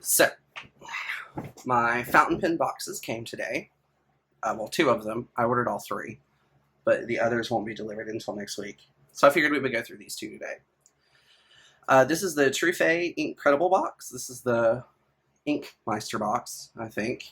So, my fountain pen boxes came today. Well, two of them. I ordered all three, but the others won't be delivered until next week. So I figured we would go through these two today. This is the Trufe Incredible box. This is the Ink Meister box, I think.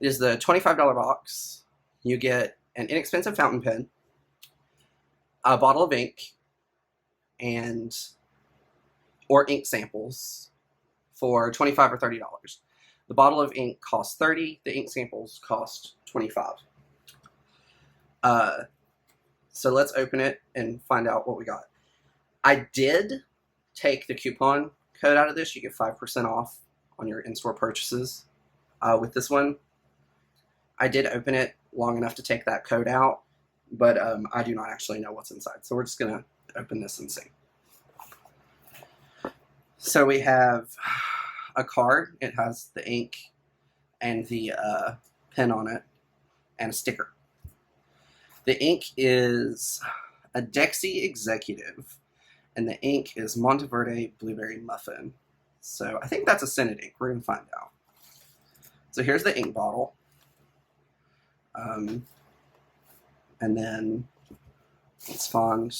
It is the $25 box. You get an inexpensive fountain pen, a bottle of ink, or ink samples for $25 or $30. The bottle of ink costs $30. The ink samples cost $25. So let's open it and find out what we got. I did take the coupon code out of this. You get 5% off on your in-store purchases with this one. I did open it long enough to take that code out, but I do not actually know what's inside. So we're just going to open this and see. So we have a card. It has the ink and the pen on it and a sticker. The ink is a Dexy Executive, and the ink is Monteverde Blueberry Muffin. So I think that's a scented ink. We're going to find out. So here's the ink bottle. And then let's find,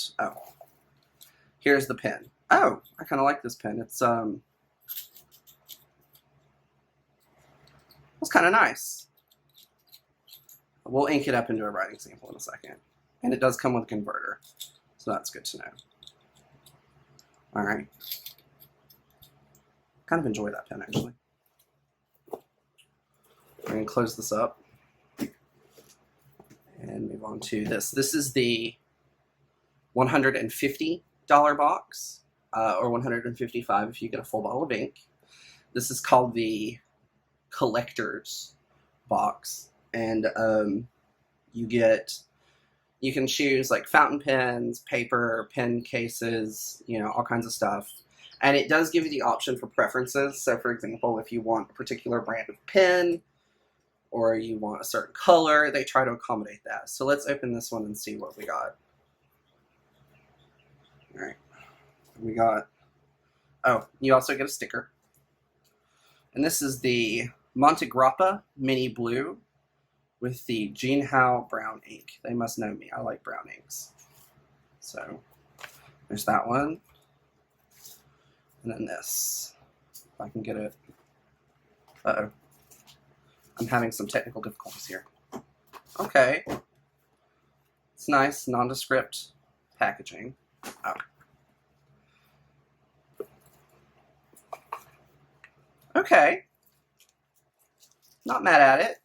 here's the pen. Oh, I kind of like this pen. It's kind of nice. We'll ink it up into a writing sample in a second. And it does come with a converter, so that's good to know. All right. Kind of enjoy that pen, actually. We're going to close this up and move on to this. This is the $150 box, or $155 if you get a full bottle of ink. This is called the Collector's box, and you can choose like fountain pens, paper, pen cases, all kinds of stuff. And it does give you the option for preferences. So for example, if you want a particular brand of pen or you want a certain color, they try to accommodate that. So let's open this one and see what we got. All right, we got, you also get a sticker. And this is the Montegrappa Mini Blue with the Jinhao brown ink. They must know me. I like brown inks. So there's that one. And then this. If I can get it. Uh-oh. I'm having some technical difficulties here. Okay. It's nice, nondescript packaging. Oh. Okay. Not mad at it.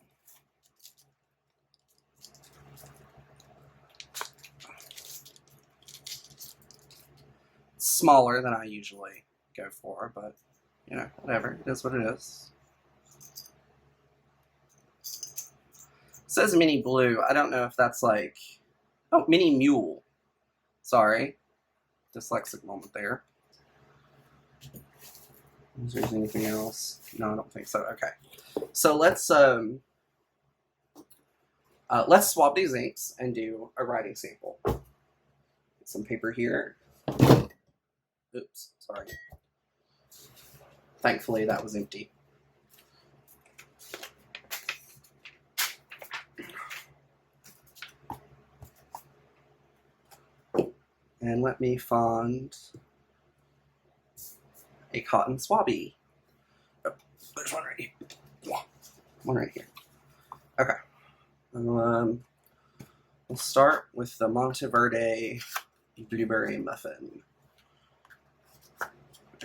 It's smaller than I usually go for, but whatever. It is what it is. It says Mini Blue. I don't know if that's like... Oh, Mini Mule. Sorry. Dyslexic moment there. Is there anything else? No, I don't think so. Okay. So let's swap these inks and do a writing sample. Get some paper here. Oops, sorry. Thankfully, that was empty. And let me find a cotton swabby. Oh, there's one right here. One right here. Okay. We'll start with the Monteverde Blueberry Muffin.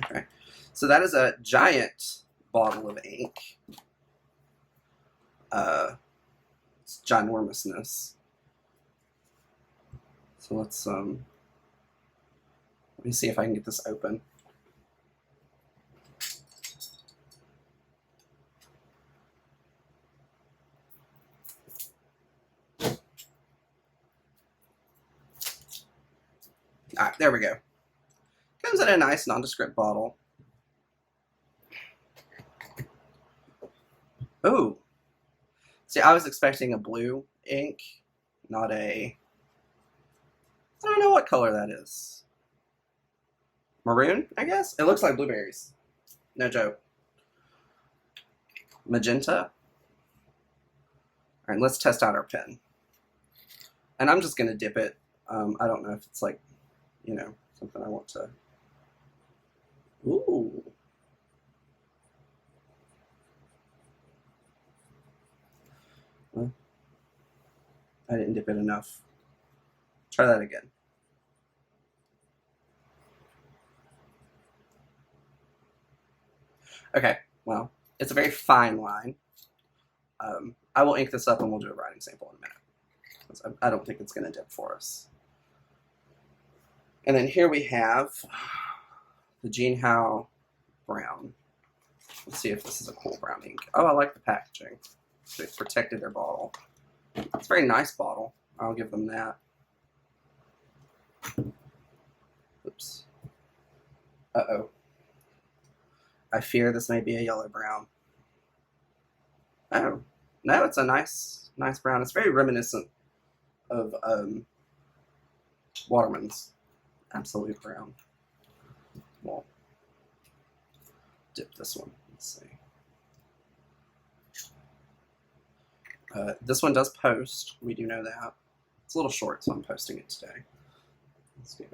Okay. So that is a giant bottle of ink. It's ginormousness. So let's let me see if I can get this open. Alright, there we go. Comes in a nice nondescript bottle. Ooh. See, I was expecting a blue ink, not a... I don't know what color that is. Maroon, I guess? It looks like blueberries. No joke. magenta. All right, let's test out our pen. And I'm just going to dip it. I don't know if it's like, you know, something I want to. Ooh. Well, I didn't dip it enough. Try that again. Okay, well, it's a very fine line. I will ink this up and we'll do a writing sample in a minute. I don't think it's going to dip for us. And then here we have the Jinhao brown. Let's see if this is a cool brown ink. Oh, I like the packaging. They protected their bottle. It's a very nice bottle. I'll give them that. Oops. Uh-oh. I fear this may be a yellow brown. Oh, no, it's a nice brown. It's very reminiscent of Waterman's Absolute Brown. We'll dip this one. Let's see. This one does post. We do know that. It's a little short, so I'm posting it today. Let's go.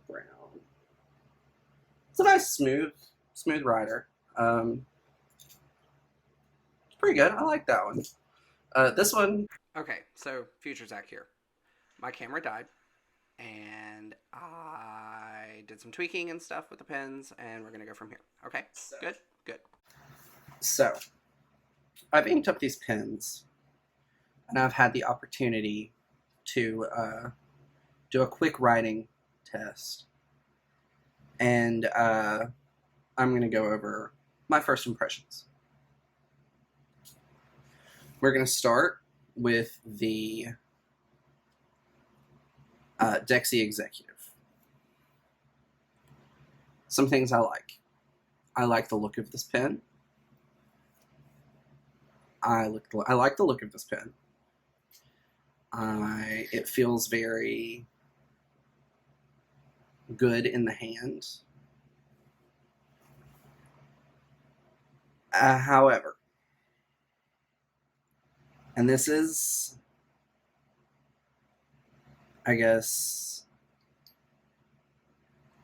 Brown. It's a nice smooth rider. It's pretty good. I like that one. This one. Okay, so Future Zach here. My camera died, and I did some tweaking and stuff with the pens, and we're gonna go from here. Okay, good. So, I've inked up these pens, and I've had the opportunity to do a quick writing test, and I'm gonna go over my first impressions. We're gonna start with the Dexy Executive. Some things I like. I like the look of this pen. I like the look of this pen. It feels very good in the hand. However, and this is, I guess,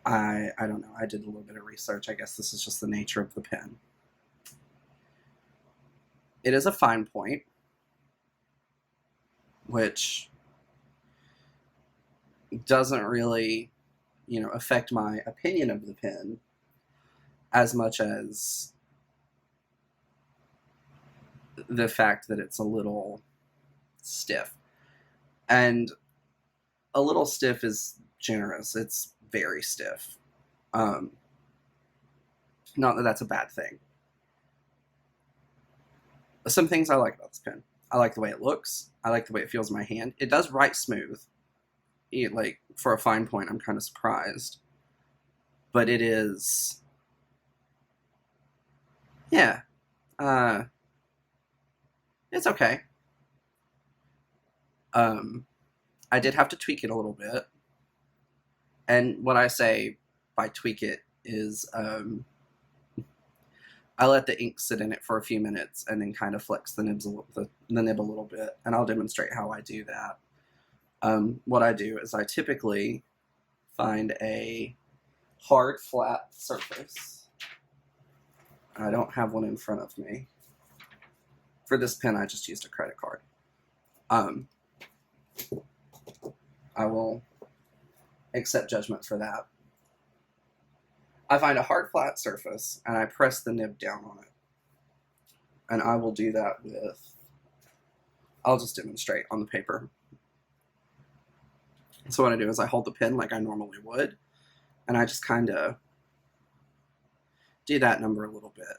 I don't know. I did a little bit of research. I guess this is just the nature of the pen. It is a fine point, which doesn't really, you know, affect my opinion of the pen as much as the fact that it's a little stiff. And a little stiff is generous. It's very stiff. Not that that's a bad thing. Some things I like about this pen. I like the way it looks. I like the way it feels in my hand. It does write smooth. Like, for a fine point, I'm kind of surprised. But it is... Yeah. It's okay. I did have to tweak it a little bit. And what I say by tweak it is I let the ink sit in it for a few minutes and then kind of flex the nib a little bit, and I'll demonstrate how I do that. What I do is I typically find a hard, flat surface. I don't have one in front of me. For this pen, I just used a credit card. I will accept judgment for that. I find a hard, flat surface, and I press the nib down on it. And I will do that with... I'll just demonstrate on the paper. So what I do is I hold the pen like I normally would, and I just kind of do that number a little bit.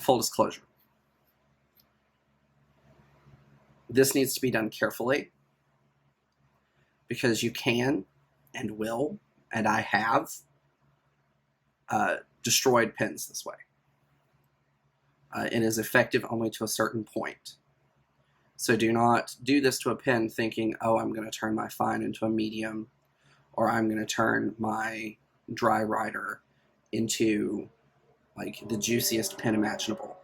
Full disclosure. This needs to be done carefully, because you can and will, and I have, destroyed pens this way. It is effective only to a certain point. So do not do this to a pen thinking, oh, I'm going to turn my fine into a medium, or I'm going to turn my dry writer into like the juiciest pen imaginable.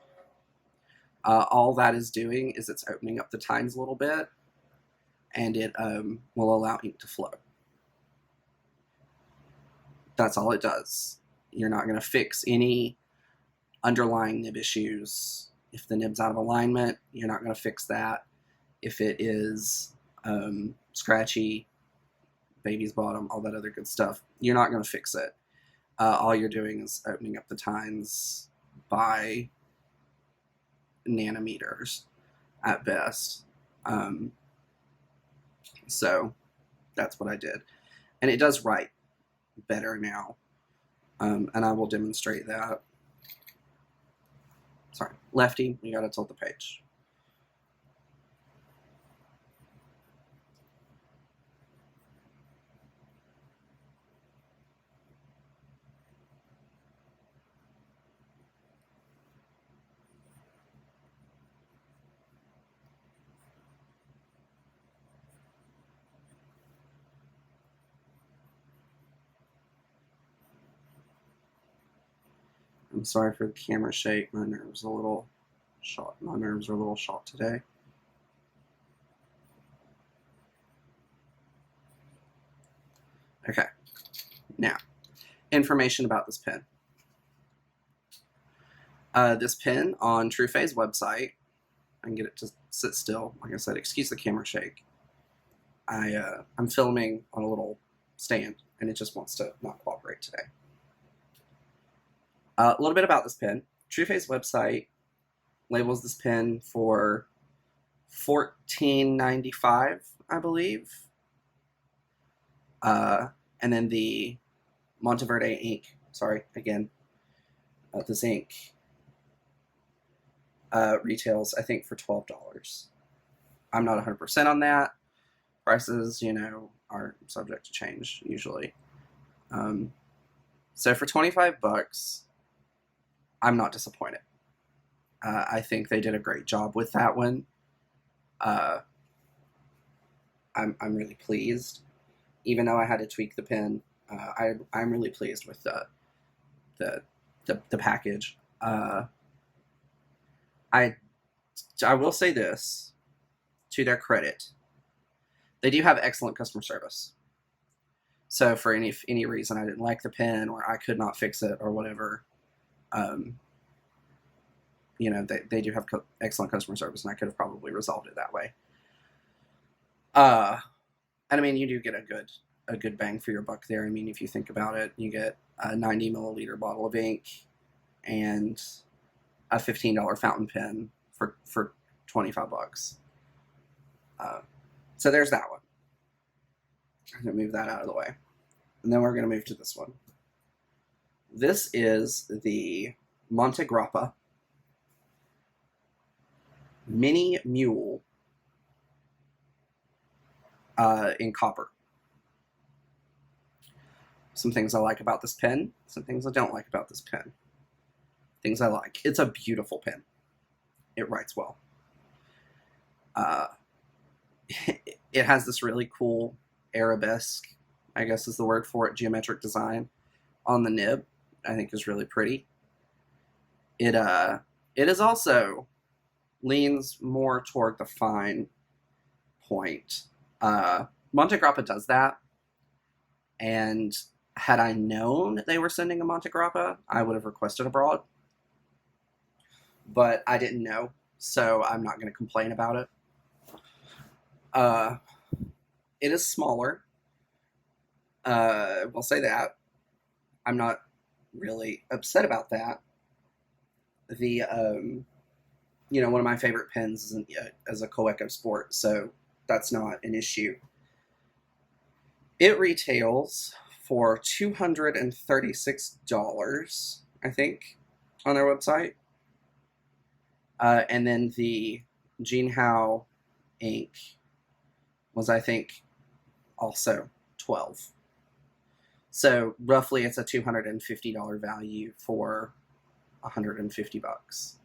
All that is doing is it's opening up the tines a little bit, and it will allow ink to flow. That's all it does. You're not going to fix any underlying nib issues. If the nib's out of alignment, you're not going to fix that. If it is scratchy, baby's bottom, all that other good stuff, you're not going to fix it. All you're doing is opening up the tines by nanometers at best. So that's what I did. And it does write better now. And I will demonstrate that. Sorry, lefty, you gotta tilt the page. I'm sorry for the camera shake. My nerves are a little shot. My nerves are a little shot today. Okay. Now, information about this pen. This pen on Trueface's website, I can get it to sit still. Like I said, excuse the camera shake. I'm filming on a little stand, and it just wants to not cooperate today. A little bit about this pen. Trueface's website labels this pen for $14.95, I believe. And then the Monteverde ink, sorry, again, this ink retails, I think, for $12. I'm not 100% on that. Prices, you know, are subject to change usually. So for $25, I'm not disappointed. I think they did a great job with that one. I'm really pleased, even though I had to tweak the pen. I'm really pleased with the package. I will say this, to their credit, they do have excellent customer service. So for any reason I didn't like the pen, or I could not fix it, or whatever, you know, they do have excellent customer service, and I could have probably resolved it that way. And I mean, you do get a good bang for your buck there. I mean, if you think about it, you get a 90 milliliter bottle of ink and a $15 fountain pen for $25. So there's that one. I'm going to move that out of the way. And then we're going to move to this one. This is the Montegrappa Mini Mule in copper. Some things I like about this pen, some things I don't like about this pen. Things I like. It's a beautiful pen. It writes well. It has this really cool arabesque, I guess is the word for it, geometric design on the nib. I think is really pretty. It is also leans more toward the fine point. Montegrappa does that, and had I known they were sending a Montegrappa, I would have requested abroad. But I didn't know, so I'm not going to complain about it. It is smaller. We'll say that. I'm not really upset about that. The you know, one of my favorite pens is a Kaweco Sport, so that's not an issue. It retails for $236, I think, on their website. And then the Jinhao ink was, I think, also $12. So roughly it's a $250 value for $150.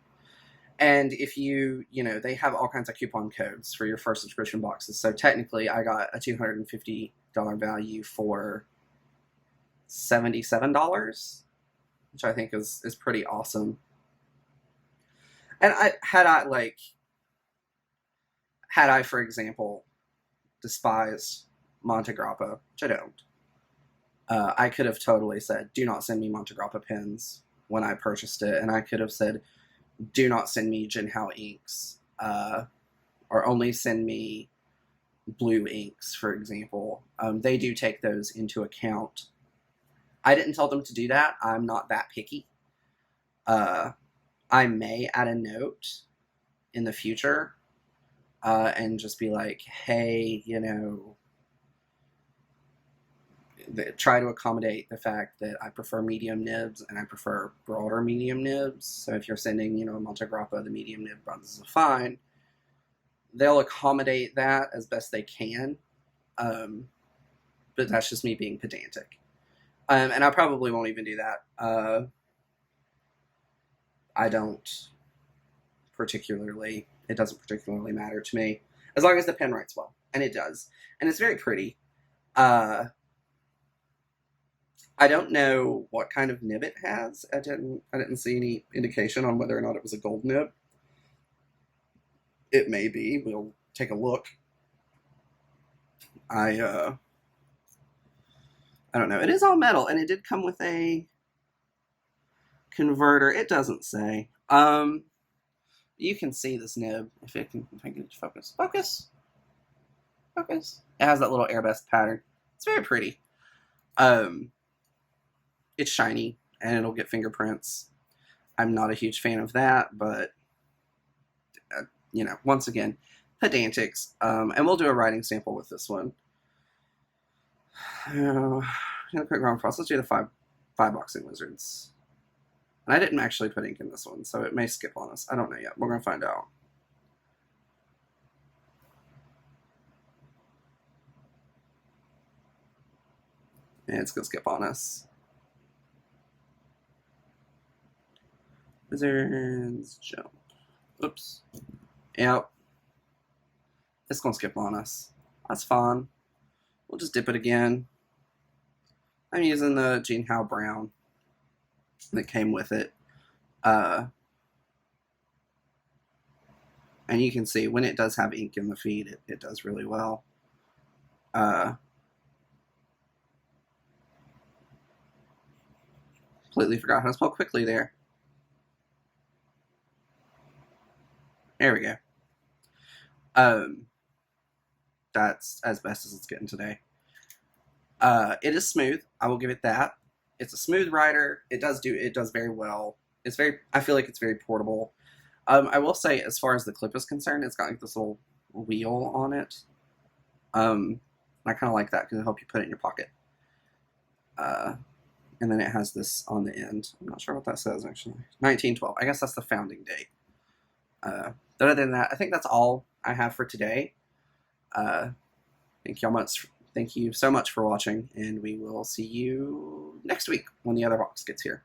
And if they have all kinds of coupon codes for your first subscription boxes. So technically, I got a $250 value for $77, which I think is pretty awesome. And had I, for example, despised Monte Grappa, which I don't, I could have totally said, do not send me Monte Grappa pens when I purchased it. And I could have said, do not send me Jinhao inks, or only send me blue inks, for example. They do take those into account. I didn't tell them to do that. I'm not that picky. I may add a note in the future and just be like, hey, try to accommodate the fact that I prefer medium nibs and I prefer broader medium nibs. So if you're sending, a Monte Grappa, the medium nib runs are fine. They'll accommodate that as best they can. But that's just me being pedantic. And I probably won't even do that. It doesn't particularly matter to me. As long as the pen writes well. And it does. And it's very pretty. I don't know what kind of nib it has. I didn't see any indication on whether or not it was a gold nib. It may be. We'll take a look. I don't know. It is all metal, and it did come with a converter. It doesn't say. You can see this nib if I can get it to focus. Focus. It has that little arabesque pattern. It's very pretty. It's shiny, and it'll get fingerprints. I'm not a huge fan of that, but once again, pedantics. And we'll do a writing sample with this one. Quick wrong process. Let's do the five boxing wizards. And I didn't actually put ink in this one, so it may skip on us. I don't know yet. We're gonna find out. And it's gonna skip on us. Wizards jump. Oops. Yep. It's gonna skip on us. That's fine. We'll just dip it again. I'm using the Jinhao Brown that came with it. And you can see when it does have ink in the feed, it does really well. Completely forgot how to spell quickly there. There we go. That's as best as it's getting today. It is smooth. I will give it that. It's a smooth writer. It does very well. I feel like it's very portable. I will say, as far as the clip is concerned, it's got like this little wheel on it. I kind of like that because it'll help you put it in your pocket. And then it has this on the end. I'm not sure what that says, actually. 1912. I guess that's the founding date. Other than that, I think that's all I have for today. Thank you so much for watching, and we will see you next week when the other box gets here.